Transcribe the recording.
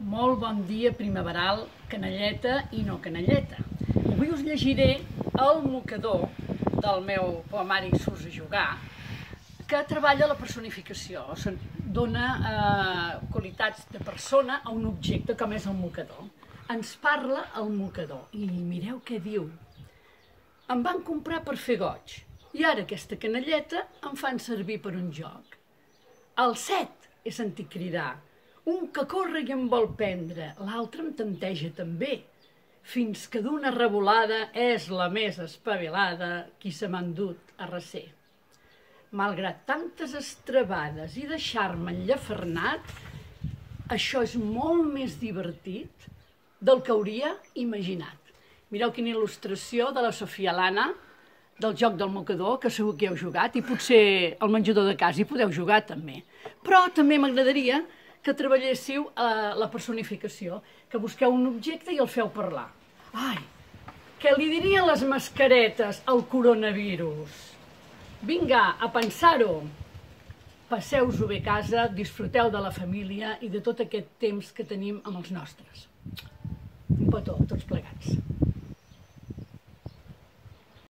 Molt bon dia primaveral, canelleta i no canelleta. Avui us llegiré El mocador del meu poemari Surts a jugar, que treballa la personificació, dona qualitats de persona a un objecte com és el mocador. Ens parla el mocador i mireu què diu. Em van comprar per fer goig i ara aquesta canelleta em fan servir per un joc. El 7 he sentit cridar. Un que corre i em vol prendre, l'altre em tanteja també, fins que d'una revolada és la més espavilada qui se m'ha endut a recer. Malgrat tantes estrebades i deixar-me enllafernat, això és molt més divertit del que hauria imaginat. Mireu quina il·lustració de la Sofia Lana, del joc del mocador, que segur que heu jugat, i potser al menjador de casa hi podeu jugar també. Però també m'agradaria que treballéssiu la personificació, que busqueu un objecte i el feu parlar. Ai, què li dirien les mascaretes al coronavirus? Vinga, a pensar-ho! Passeu-vos-ho bé a casa, disfruteu de la família i de tot aquest temps que tenim amb els nostres. Un petó a tots plegats.